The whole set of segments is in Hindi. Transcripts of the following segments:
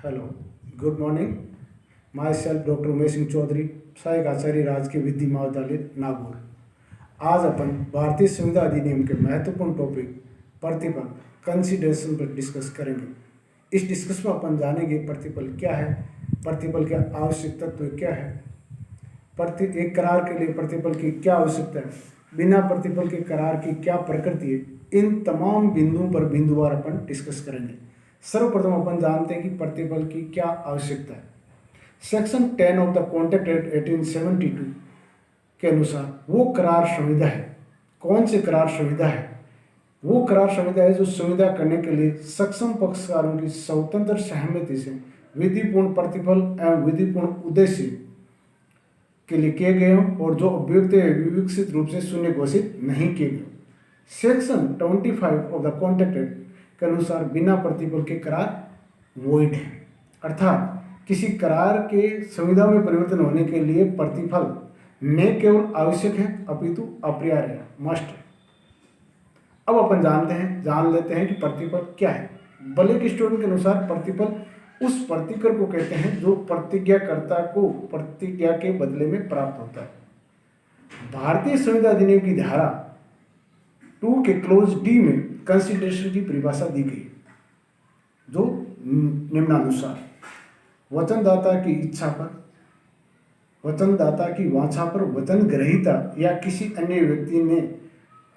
Hello, good morning. Myself doctor Umesh Singh Chaudhary, सहायक आचार्य राजकीय विधि महाविद्यालय नागौर। आज अपन भारतीय संविधान अधिनियम के महत्वपूर्ण टॉपिक प्रतिफल कंसिडरेशन पर डिस्कस करेंगे। इस डिस्कस में अपन जानेंगे प्रतिफल क्या है, प्रतिफल के आवश्यक तत्व क्या है, एक करार के लिए प्रतिफल की क्या आवश्यकता है, बिना प्रतिफल के करार की क्या प्रकृति है। इन तमाम बिंदुओं पर बिंदुवार अपन डिस्कस करेंगे। सर्वप्रथम अपन जानते हैं कि प्रतिफल की क्या आवश्यकता है। Section 10 of the contract act 1872 के अनुसार वो करार संविदा है। कौन से करार संविदा है? वो करार संविदा है जो संविदा करने के लिए सक्षम पक्षकारों की स्वतंत्र सहमति से विधिपूर्ण प्रतिफल एवं विधिपूर्ण उद्देश्य के लिए किए गए हों और जो अभियुक्त विकसित रूप से शून्य घोषित नहीं किए गए। Section 25 of the contract act के अनुसार बिना प्रतिफल के करार वॉइड है, अर्थात किसी करार के संविदा में परिवर्तन होने के लिए प्रतिफल न केवल आवश्यक है अपितु अपरिहार्य है, मस्ट है। अब अपन जान लेते हैं कि प्रतिफल क्या है। ब्लेक स्टोन के अनुसार प्रतिफल उस प्रतिकर को कहते हैं जो प्रतिज्ञाकर्ता को प्रतिज्ञा के बदले में प्राप्त होता है। भारतीय संविधान अधिनियम की धारा 2 के क्लोज डी में कंसिडरेशन की परिभाषा दी गई जो निम्नानुसार वचनदाता की इच्छा पर, वचनदाता की वांछा पर वचन ग्रहीता या किसी अन्य व्यक्ति ने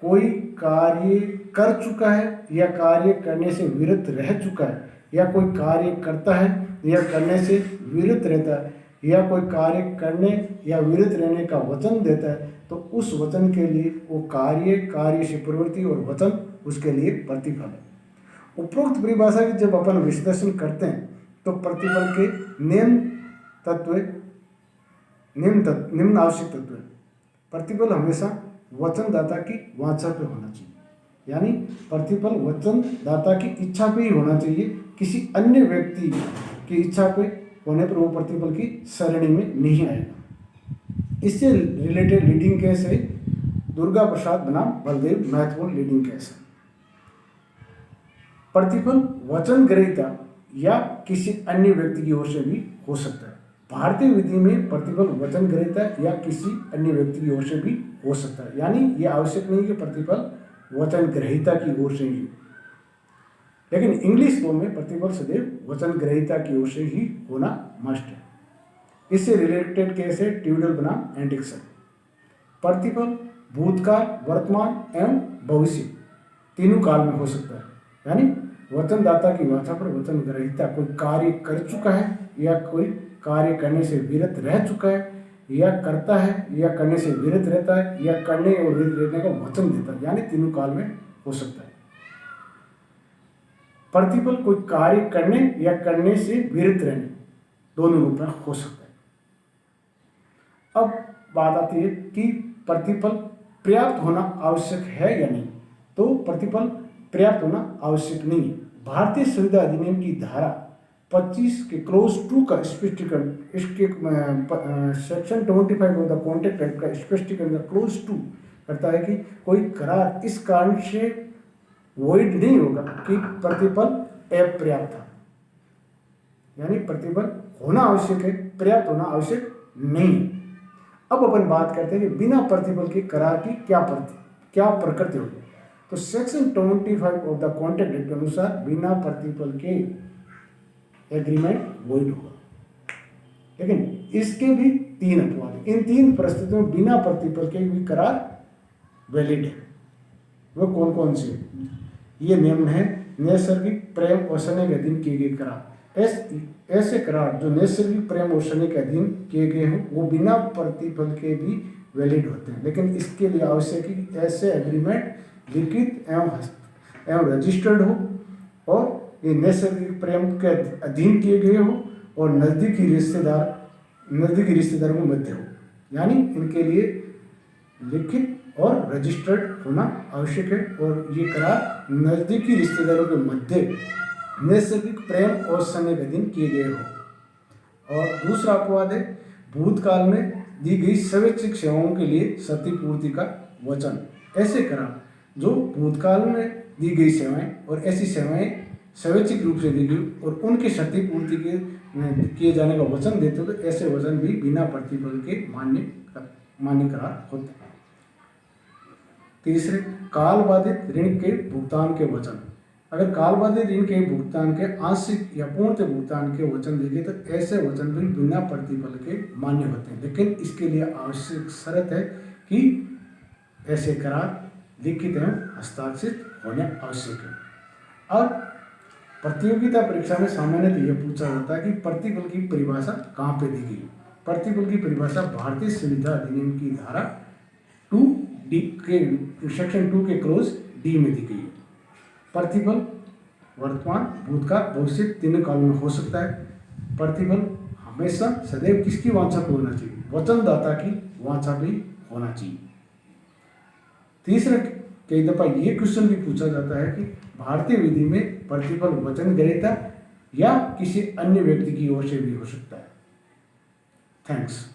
कोई कार्य कर चुका है या कार्य करने से विरत रह चुका है या कोई कार्य करता है या करने से विरत रहता है या कोई कार्य करने या विरत रहने का वचन देता है तो उस वचन के लिए वो कार्य से प्रवृत्ति और वचन उसके लिए प्रतिफल है। उपरोक्त परिभाषा की जब अपन विश्लेषण करते हैं तो प्रतिफल के निम्न आवश्यक तत्व है। प्रतिफल हमेशा वचनदाता की वांछा पे होना चाहिए, यानी प्रतिफल वचनदाता की इच्छा पे ही होना चाहिए। किसी अन्य व्यक्ति की इच्छा पे होने पर वो प्रतिफल की श्रेणी में नहीं आएगा। इससे रिलेटेड लीडिंग केस है दुर्गा प्रसाद बनाम बलदेव, महत्वपूर्ण लीडिंग केस है। प्रतिफल वचन ग्रहीता या किसी अन्य व्यक्ति की ओर से भी हो सकता है। भारतीय विधि में प्रतिफल वचन ग्रहीता या किसी अन्य व्यक्ति की ओर से भी हो सकता है, यानी ये आवश्यक नहीं कि प्रतिफल वचन ग्रहीता की ओर से ही, लेकिन इंग्लिश लॉ में प्रतिफल सदैव वचन ग्रहीता की ओर से ही होना मस्ट है। इससे रिलेटेड केस है ट्यूडल बनाम एंडिक्सन। प्रतिफल भूतकाल, वर्तमान एवं भविष्य तीनों काल में हो सकता है, यानी वचनदाता की वाचा पर वचन ग्रहीता कोई कार्य कर चुका है या कोई कार्य करने से विरत रह चुका है या करता है या करने से विरत रहता है या करने और विरत रहने का वचन देता है, यानी तीनों काल में हो सकता है। प्रतिफल कोई कार्य करने या करने से विरत रहने दोनों रूप में हो सकता है। अब बात आती है कि प्रतिफल पर्याप्त होना आवश्यक है या नहीं। तो प्रतिफल पर्याप्त होना आवश्यक नहीं है। भारतीय संविधान अधिनियम की धारा 25 के क्लोज 2 का स्पष्टीकरण, इसके section 25 of the contract act का स्पष्टीकरण क्लोज 2 करता है कि कोई करार इस कारण से वॉइड नहीं होगा कि प्रतिफल अपर्याप्त था, यानी प्रतिफल होना आवश्यक है, पर्याप्त होना आवश्यक नहीं है। अब अपन बात करते हैं कि बिना प्रतिफल के करार की क्या प्रकृति होगी। तो section 25 of the contract act के अनुसार बिना प्रतिफल के एग्रीमेंट वॉइड होगा, लेकिन इसके भी 3 अपवाद। इन 3 परिस्थितियों में बिना प्रतिफल के भी करार वैलिड है। वो कौन कौन से? ये नियम है नैसर्गिक प्रेम और स्नेह के अधीन किए गए करार। ऐसे करार जो नैसर्गिक प्रेम और स्नेह के अधीन किए गए हैं वो बिना प्रतिफल के भी वैलिड होते हैं, लेकिन इसके लिए आवश्यक है कि ऐसे एग्रीमेंट लिखित एवं रजिस्टर्ड हो और ये नैसर्गिक प्रेम के अधीन किए गए हो और नज़दीकी रिश्तेदारों के मध्य हो, यानी इनके लिए लिखित और रजिस्टर्ड होना आवश्यक है और ये करार नज़दीकी रिश्तेदारों के मध्य नैसर्गिक प्रेम और स्नेह के अधीन किए गए हो। और दूसरा अपवाद है भूतकाल में दी गई स्वैच्छिक सेवाओं के लिए क्षतिपूर्ति का वचन। ऐसे करार जो भूतकाल में दी गई सेवाएं और ऐसी सेवाएं स्वैच्छिक रूप से दी गई और उनकी क्षतिपूर्ति के किए जाने का वचन देते तो ऐसे वचन भी बिना प्रतिफल के मान्य करार होते हैं। तीसरे, काल बाधित ऋण के भुगतान के वचन। अगर काल बाधित ऋण के भुगतान के आंशिक या पूर्ण भुगतान के वचन देखे तो ऐसे वचन भी बिना प्रतिफल के मान्य होते हैं, लेकिन इसके लिए आवश्यक शर्त है कि ऐसे करार लिखित एवं हस्ताक्षरित होने आवश्यक है। अब प्रतियोगिता परीक्षा में सामान्यतः यह पूछा जाता है कि प्रतिफल की परिभाषा कहाँ पे दी गई। प्रतिफल की परिभाषा भारतीय संविधा अधिनियम की धारा 2D के सेक्शन 2 के क्लोज डी में दी गई है। प्रतिफल वर्तमान, भूतकाल, भविष्य तीनों काल में हो सकता है। प्रतिफल हमेशा सदैव किसकी वांछा को होना चाहिए? वचनदाता की वांछा भी होना चाहिए। तीसरा, कई दफा ये क्वेश्चन भी पूछा जाता है कि भारतीय विधि में प्रतिफल वचन ग्रहीता या किसी अन्य व्यक्ति की ओर से भी हो सकता है। थैंक्स।